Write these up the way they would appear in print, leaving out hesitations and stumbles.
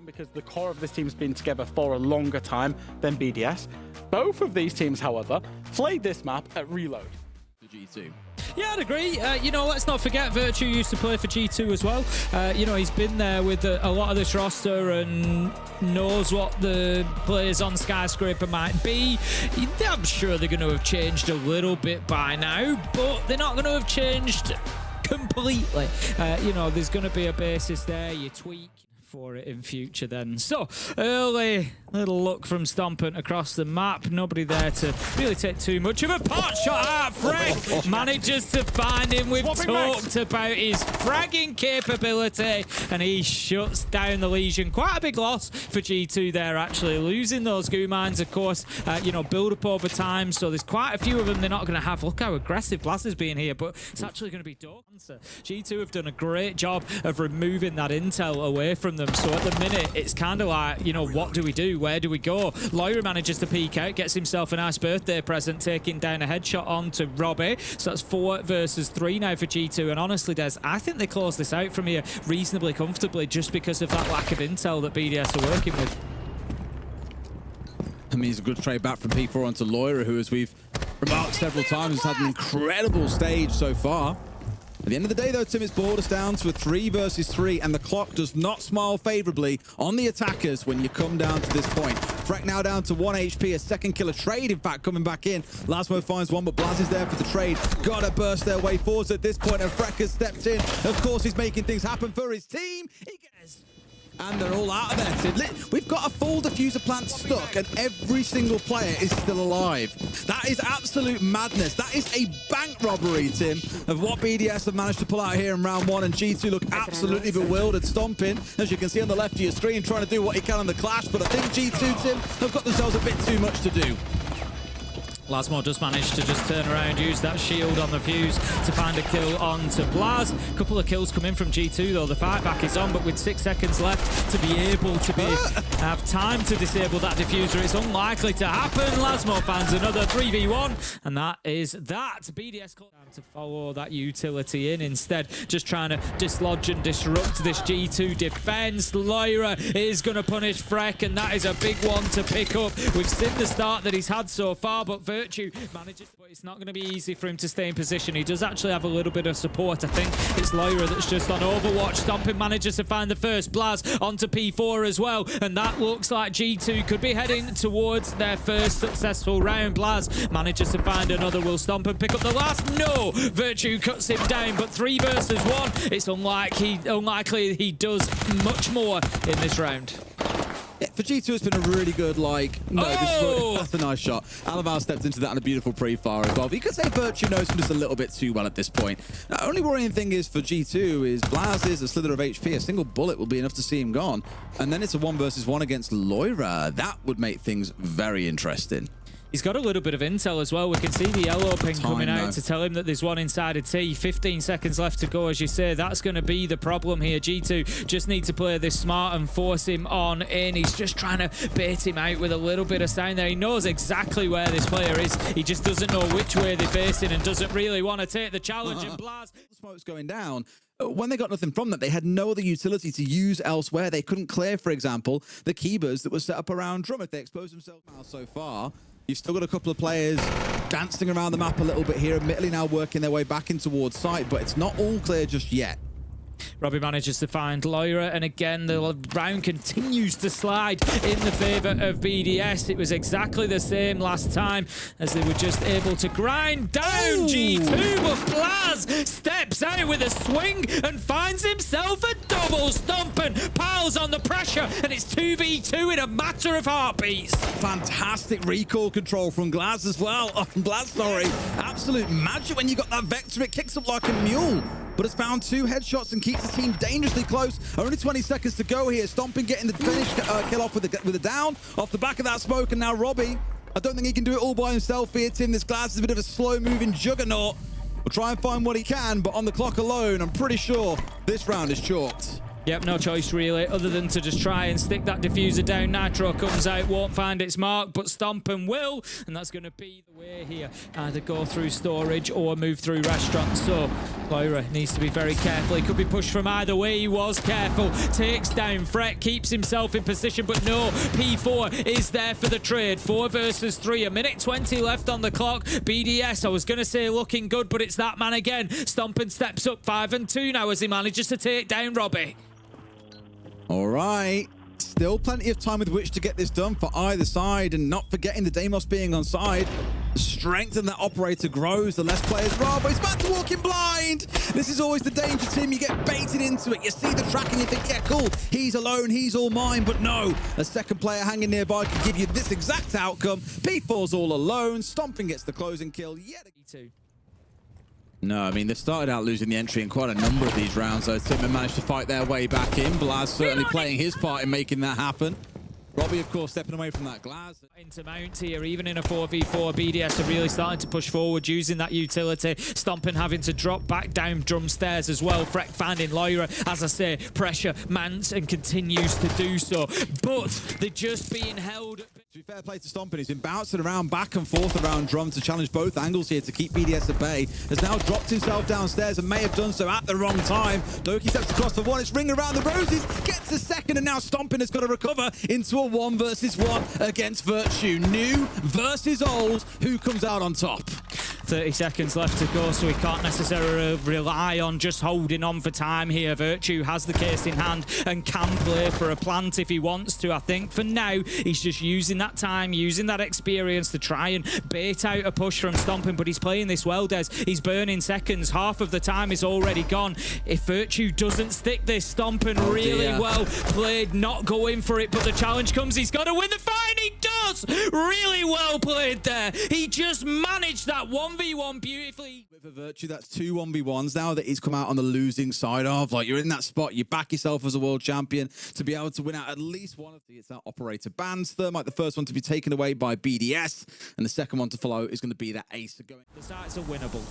Because the core of this team's been together for a longer time than BDS. Both of these teams, however, played this map at Reload. For G2. Yeah, I'd agree. Let's not forget Virtue used to play for G2 as well. He's been there with a lot of this roster and knows what the players on Skyscraper might be. I'm sure they're going to have changed a little bit by now, but they're not going to have changed completely. There's going to be a basis there. You tweak for it in future then. So, early little look from Stompant across the map. Nobody there to really take too much of a pot shot out. Frag manages to find him. We've talked about his fragging capability, and he shuts down the Legion. Quite a big loss for G2 there, actually. Losing those goo mines, of course, build up over time, so there's quite a few of them they're not going to have. Look how aggressive Blaz is being here, but it's actually going to be done. G2 have done a great job of removing that intel away from them. So at the minute, it's kind of like, what do we do? Where do we go? Lyra manages to peek out, gets himself a nice birthday present, taking down a headshot onto Robbie. So that's 4 versus 3 now for G2. And honestly, Des, I think they close this out from here reasonably comfortably just because of that lack of intel that BDS are working with. I mean, it's a good trade back from P4 onto Lyra, who, as we've remarked several times, has had an incredible stage so far. At the end of the day, though, Tim, it's brought us down to a 3 versus 3, and the clock does not smile favorably on the attackers when you come down to this point. Freck now down to 1 HP, a second killer trade, in fact, coming back in. Lasmo finds one, but Blaz is there for the trade. Gotta burst their way forwards at this point, and Freck has stepped in. Of course, he's making things happen for his team. He gets... And they're all out of there, Tim. We've got a full diffuser plant stuck, and every single player is still alive. That is absolute madness. That is a bank robbery, Tim, of what BDS have managed to pull out here in round 1, and G2 look absolutely bewildered, stomping, as you can see on the left of your screen, trying to do what he can on the clash, but I think G2, Tim, have got themselves a bit too much to do. Lasmo just managed to just turn around, use that shield on the fuse to find a kill onto Blaz. A couple of kills come in from G2 though. The fight back is on, but with 6 seconds left to be able to have time to disable that diffuser, it's unlikely to happen. Lasmo finds another 3v1, and that is that. BDS to follow that utility in instead, just trying to dislodge and disrupt this G2 defense. Lyra is going to punish Freck, and that is a big one to pick up. We've seen the start that he's had so far, but Virtue manages, but it's not going to be easy for him to stay in position. He does actually have a little bit of support. I think it's Lyra that's just on Overwatch. Stomping manages to find the first. Blaz onto P4 as well, and that looks like G2 could be heading towards their first successful round. Blaz manages to find another. Will Stomping pick up the last? No! Virtue cuts him down, but 3 versus 1. It's unlikely he does much more in this round. Yeah, for G2, it's been a really good, that's a nice shot. Alaval stepped into that on a beautiful pre-fire as well. But you could say Virtue knows him just a little bit too well at this point. The only worrying thing is for G2 is Blaz is a slither of HP. A single bullet will be enough to see him gone. And then it's a 1 versus 1 against Lyra. That would make things very interesting. He's got a little bit of intel as well. We can see the yellow ping coming out to tell him that there's one inside a T. 15 seconds left to go, as you say. That's going to be the problem here. G2 just need to play this smart and force him on in. He's just trying to bait him out with a little bit of sound there. He knows exactly where this player is. He just doesn't know which way they're facing and doesn't really want to take the challenge. And Blaz... Smoke's going down. When they got nothing from that, they had no other utility to use elsewhere. They couldn't clear, for example, the Keybers that were set up around Drum. If they exposed themselves now so far, you've still got a couple of players dancing around the map a little bit here, admittedly now working their way back in towards site, but it's not all clear just yet. Robbie manages to find Lyra, and again, the round continues to slide in the favour of BDS. It was exactly the same last time, as they were just able to grind down G2, but Blaz steps out with a swing and finds himself a double stomping. Piles on the pressure, and it's 2v2 in a matter of heartbeats. Fantastic recall control from Blaz as well. From Blaz, sorry. Absolute magic when you got that Vector. It kicks up like a mule. But it's found 2 headshots and keeps the team dangerously close. Only 20 seconds to go here. Stomping getting the finish kill off with a down off the back of that smoke. And now Robbie, I don't think he can do it all by himself here, Tim. This Glass is a bit of a slow-moving juggernaut. We'll try and find what he can, but on the clock alone, I'm pretty sure this round is chalked. Yep, no choice really, other than to just try and stick that diffuser down. Nitro comes out, won't find its mark, but Stompen will, and that's going to be the way here. Either go through storage or move through restaurant. So Lyra needs to be very careful. He could be pushed from either way. He was careful. Takes down Freck, keeps himself in position, but no, P4 is there for the trade. 4 versus 3, a minute 20 left on the clock. BDS, I was going to say looking good, but it's that man again. Stompen steps up 5 and 2 now as he manages to take down Robbie. All right. Still plenty of time with which to get this done for either side, and not forgetting the Deimos being on side. The strength in that operator grows, the less players rob, but he's back to walking blind. This is always the danger, Tim. You get baited into it. You see the tracking, you think, yeah, cool, he's alone, he's all mine. But no, a second player hanging nearby can give you this exact outcome. P4's all alone. Stomping gets the closing kill yet again. No, I mean, they started out losing the entry in quite a number of these rounds, though. Tim managed to fight their way back in. Blaz certainly playing his part in making that happen. Robbie, of course, stepping away from that glass. Into Mount here, even in a 4v4, BDS are really starting to push forward using that utility. Stompen having to drop back down drum stairs as well. Freck finding Lyra, as I say, pressure mounts and continues to do so. But they're just being held. To be fair play to Stompen, he's been bouncing around back and forth around drum to challenge both angles here to keep BDS at bay. Has now dropped himself downstairs and may have done so at the wrong time. Loki steps across for one, it's ringing around the roses, gets a second, and now Stompen has got to recover into a 1 versus 1 against Virtue. New versus old, who comes out on top? 30 seconds left to go, so he can't necessarily rely on just holding on for time here. Virtue has the case in hand and can play for a plant if he wants to. I think for now, he's just using that time, using that experience to try and bait out a push from Stompen, but he's playing this well, Des. He's burning seconds. Half of the time is already gone. If Virtue doesn't stick this, Stompen really well played, not going for it, but the challenge comes. He's got to win the fight. He does! Really well played there. He just managed that 1v1 beautifully. For Virtue, that's 2 1v1s now that he's come out on the losing side of. Like, you're in that spot, you back yourself as a world champion to be able to win out at least one of the, it's that operator bans. Thermite, the first one to be taken away by BDS, and the second one to follow is going to be that ace. The sides are winnable.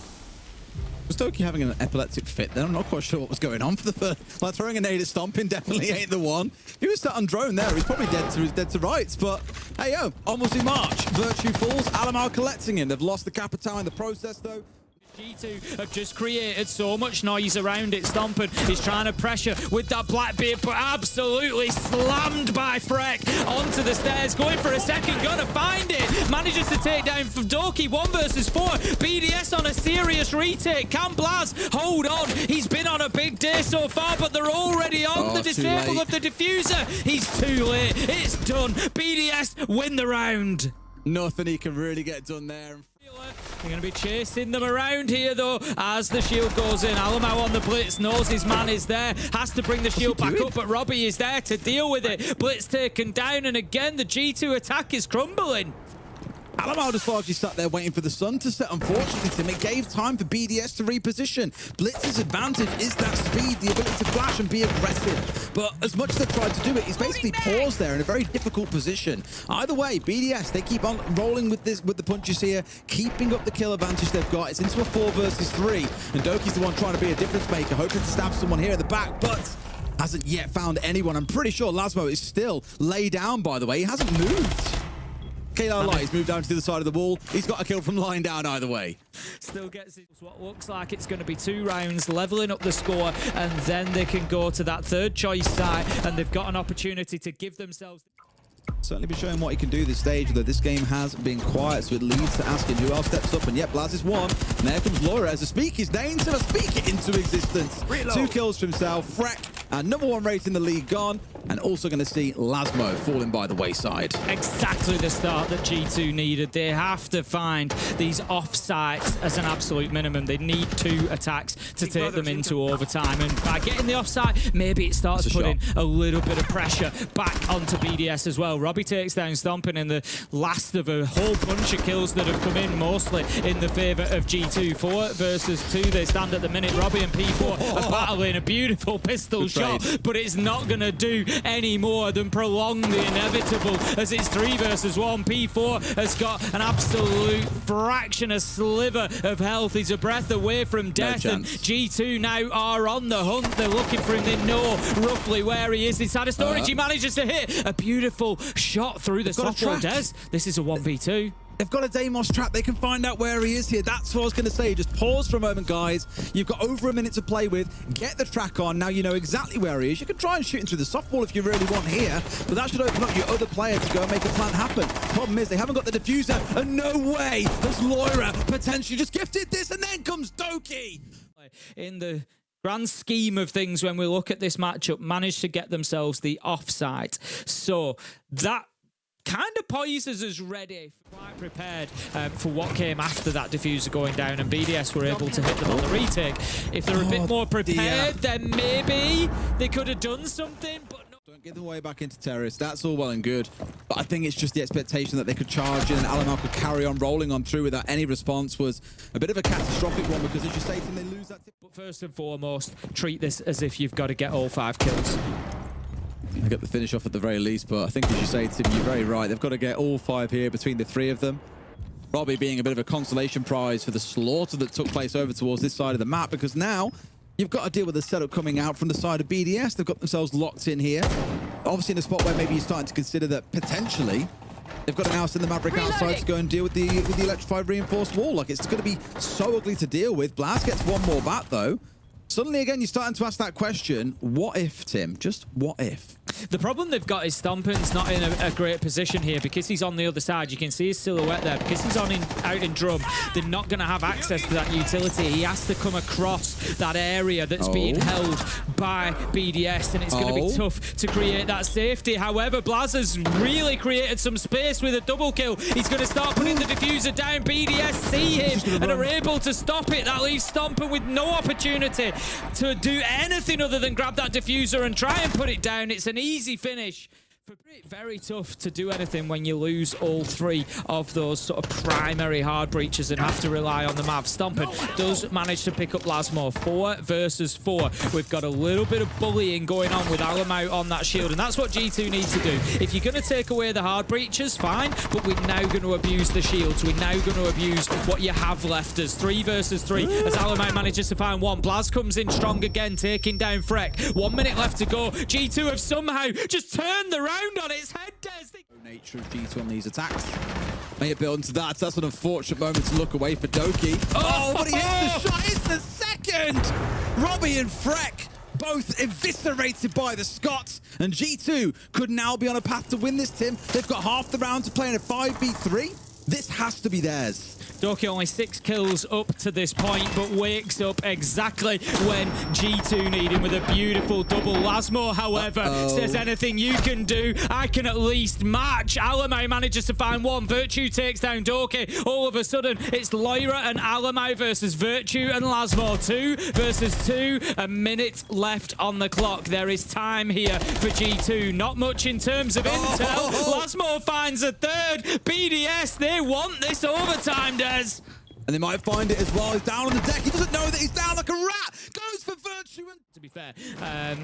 Was Toki having an epileptic fit then? I'm not quite sure what was going on for the first. Like, throwing a nade at Stomping definitely ain't the one. He was sat on drone there. He's probably dead to rights. But hey, yo, almost in March. Virtue falls. Alamar collecting him. They've lost the Capitão in the process, though. G2 have just created so much noise around it. Stompen is trying to pressure with that Blackbeard, but absolutely slammed by Freck onto the stairs. Going for a second, gonna find it. Manages to take down Doki, 1 versus 4. BDS on a serious retake. Can Blaz hold on? He's been on a big day so far, but they're already on the disable of the diffuser. He's too late. It's done. BDS win the round. Nothing he can really get done there. They're going to be chasing them around here, though, as the shield goes in. Alamau on the blitz, knows his man is there, has to bring the shield back up, but Robbie is there to deal with it. Blitz taken down, and again, the G2 attack is crumbling. Alamar just largely sat there waiting for the sun to set, unfortunately, Tim. It gave time for BDS to reposition. Blitz's advantage is that speed, the ability to flash and be aggressive. But as much as they've tried to do it, he's basically paused there in a very difficult position. Either way, BDS, they keep on rolling with the punches here, keeping up the kill advantage they've got. It's into a 4 versus 3, and Doki's the one trying to be a difference maker, hoping to stab someone here at the back, but hasn't yet found anyone. I'm pretty sure Lasmo is still laid down, by the way. He hasn't moved. Kayla Light's moved down to the other side of the wall. He's got a kill from lying down either way. Still gets it. What looks like it's going to be 2 rounds, leveling up the score, and then they can go to that third choice side, and they've got an opportunity to give themselves... Certainly be showing what he can do this stage, though this game has been quiet, so it leads to asking who else steps up, and yep, Blaz is one. And there comes Laura as a speak his name, so speak it into existence. Reload. 2 kills for himself. Freck, number 1 rate in the league gone, and also going to see Lasmo falling by the wayside. Exactly the start that G2 needed. They have to find these off-sites as an absolute minimum. They need 2 attacks to take them into overtime, and by getting the off-site, maybe it starts putting a little bit of pressure back onto BDS as well. Robbie takes down Stomping in the last of a whole bunch of kills that have come in, mostly in the favour of G2. 4 versus 2 they stand at the minute. Robbie and P4 are battling a beautiful pistol shot, but it's not going to do any more than prolong the inevitable, as it's 3 versus 1. P4 has got an absolute fraction, a sliver of health. He's a breath away from death, and G2 now are on the hunt. They're looking for him. They know roughly where he is inside of storage. He manages to hit a beautiful shot through the softball. Des, this is a 1v2. They've got a Deimos trap. They can find out where he is here. That's what I was going to say. Just pause for a moment, guys. You've got over a minute to play with. Get the track on. Now you know exactly where he is. You can try and shoot him through the softball if you really want here, but that should open up your other player to go and make a plan happen. Problem is, they haven't got the diffuser, and no way has Loira potentially just gifted this, and then comes Doki. In the grand scheme of things, when we look at this matchup, managed to get themselves the offside. So that kind of poises us ready, quite prepared for what came after that diffuser going down, and BDS were able to hit them on the retake. If they're a bit more prepared, then maybe they could have done something, but no. Don't give them way back into terrorists. That's all well and good, but I think it's just the expectation that they could charge in and Alamau could carry on rolling on through without any response was a bit of a catastrophic one, because as you say, they lose that. But first and foremost, treat this as if you've got to get all 5 kills. I get the finish off at the very least, but I think, as you say, Tim, you're very right. They've got to get all 5 here between the 3 of them. Robbie being a bit of a consolation prize for the slaughter that took place over towards this side of the map, because now you've got to deal with the setup coming out from the side of BDS. They've got themselves locked in here. Obviously in a spot where maybe you're starting to consider that potentially they've got to now send the Maverick outside to go and deal with the electrified reinforced wall. Like, it's going to be so ugly to deal with. Blast gets one more bat, though. Suddenly, again, you're starting to ask that question, what if, Tim? Just what if? The problem they've got is Stompin's not in a great position here because he's on the other side. You can see his silhouette there. Because he's out in drum, they're not going to have access to that utility. He has to come across that area that's being held by BDS, and it's going to be tough to create that safety. However, Blaz has really created some space with a double kill. He's going to start putting the diffuser down. BDS see him and are able to stop it. That leaves Stompin with no opportunity to do anything other than grab that diffuser and try and put it down. It's an easy finish. Very tough to do anything when you lose all 3 of those sort of primary hard breaches and have to rely on the Mav. Stompin does manage to pick up Lasmo. 4 versus 4. We've got a little bit of bullying going on with Alamau on that shield, and that's what G2 need to do. If you're going to take away the hard breaches, fine, but we're now going to abuse the shields. We're now going to abuse what you have left as 3 versus 3 as Alamau manages to find one. Blaz comes in strong again, taking down Freck. 1 minute left to go. G2 have somehow just turned the round on its head, Des. Nature of G2 on these attacks. May it build into that. That's an unfortunate moment to look away for Doki. Oh, but he hits the shot. It's the second. Robbie and Freck both eviscerated by the Scots, and G2 could now be on a path to win this, Tim. They've got half the round to play in a 5v3. This has to be theirs. Doki only 6 kills up to this point, but wakes up exactly when G2 need him with a beautiful double. Lasmo, however, says anything you can do, I can at least match. Alamau manages to find one. Virtue takes down Doki. All of a sudden, it's Loira and Alamau versus Virtue and Lasmo. 2 versus 2. A minute left on the clock. There is time here for G2. Not much in terms of intel. Lasmo finds a third. BDS, they want this overtime, Des. And they might find it as well. He's down on the deck. He doesn't know that he's down like a rat. Goes for Virtue. And to be fair,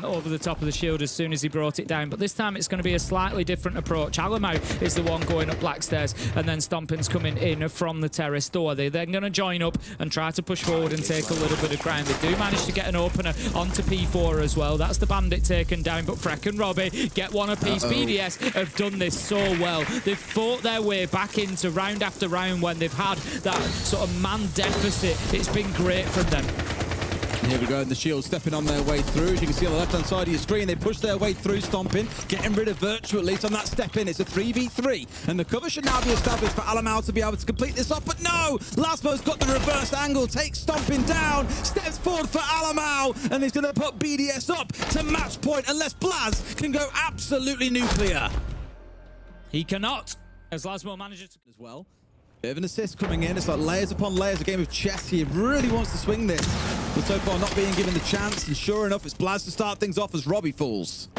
over the top of the shield as soon as he brought it down. But this time it's going to be a slightly different approach. Alamau is the one going up black stairs, and then Stompin's coming in from the terrace door. They're then going to join up and try to push forward and take a little bit of ground. They do manage to get an opener onto P4 as well. That's the bandit taken down, but Freck and Robbie get one apiece. BDS have done this so well. They've fought their way back into round after round when they've had that sort of man deficit. It's been great from them. Here we go, and the Shield stepping on their way through. As you can see on the left-hand side of your screen, they push their way through Stompin, getting rid of Virtue at least on that step in. It's a 3v3, and the cover should now be established for Alamau to be able to complete this off, but no! Lasmo's got the reverse angle, takes Stompin down, steps forward for Alamau, and he's going to put BDS up to match point unless Blaz can go absolutely nuclear. He cannot, as Lasmo manages to as well. Bit of an assist coming in. It's like layers upon layers, a game of chess. He really wants to swing this, but so far not being given the chance. And sure enough, it's Blaz to start things off as Robbie falls.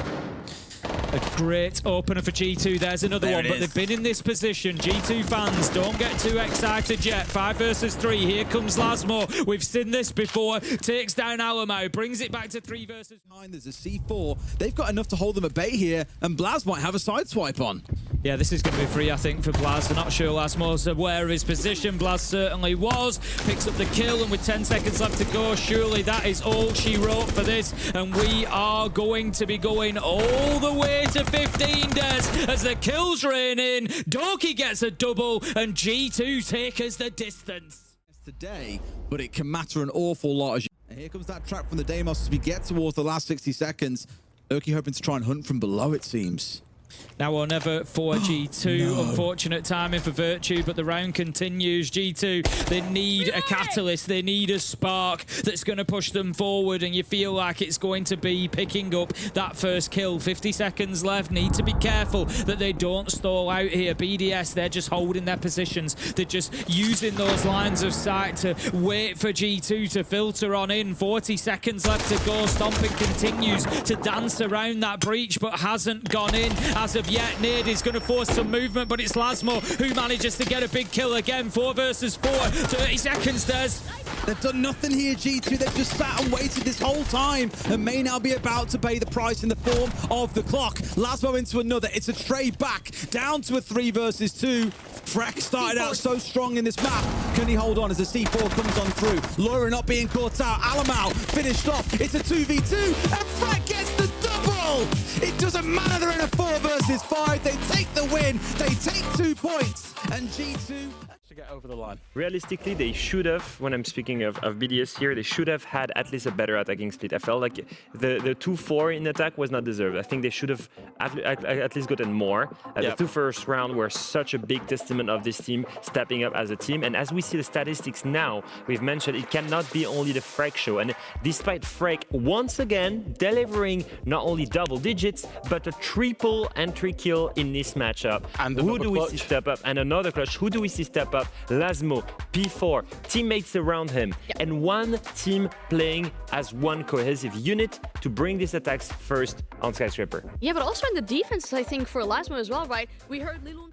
A great opener for G2. There's another one, but they've been in this position. G2 fans, don't get too excited yet. 5 versus 3. Here comes Lasmo. We've seen this before. Takes down Alamo, brings it back to 3 versus 9. There's a C4. They've got enough to hold them at bay here, and Blaz might have a sideswipe on. Yeah, this is going to be free, I think, for Blaz. We're not sure Lasmo's aware of his position. Blaz certainly was. Picks up the kill, and with 10 seconds left to go, surely that is all she wrote for this. And we are going to be going all the way to 15 Des as the kills rain in. Doki gets a double, and G2 take us the distance. Today, but it can matter an awful lot. And here comes that trap from the Deimos as we get towards the last 60 seconds. Oki hoping to try and hunt from below, it seems. Now or never for G2. No. Unfortunate timing for Virtue, but the round continues. G2, they need a catalyst. They need a spark that's going to push them forward, and you feel like it's going to be picking up that first kill. 50 seconds left. Need to be careful that they don't stall out here. BDS, they're just holding their positions. They're just using those lines of sight to wait for G2 to filter on in. 40 seconds left to go. Stomping continues to dance around that breach, but hasn't gone in as of yet. Nade is going to force some movement, but it's Lasmo who manages to get a big kill again. 4 versus 4. 30 seconds, Des. They've done nothing here, G2. They've just sat and waited this whole time and may now be about to pay the price in the form of the clock. Lasmo into another. It's a trade back down to a 3 versus 2. Freck started out so strong in this map. Can he hold on as the C4 comes on through? Laura not being caught out. Alamau finished off. It's a 2v2 and Freck gets the double. It doesn't matter, they're in a 4 versus 5. They take the win. They take 2 points. And G2 to get over the line. Realistically, they should have, when I'm speaking of BDS here, they should have had at least a better attacking split. I felt like the 2-4 in attack was not deserved. I think they should have at least gotten more. The 2 first round were such a big testament of this team stepping up as a team. And as we see the statistics now, we've mentioned it cannot be only the Freck show. And despite Freck once again delivering not only double digits, but a triple entry kill in this matchup. And who do we see step up? And another clutch. Who do we see step up? Lasmo, P4, teammates around him, and one team playing as one cohesive unit to bring these attacks first on Skyscraper. Yeah, but also in the defense, I think, for Lasmo as well, right? We heard Lilun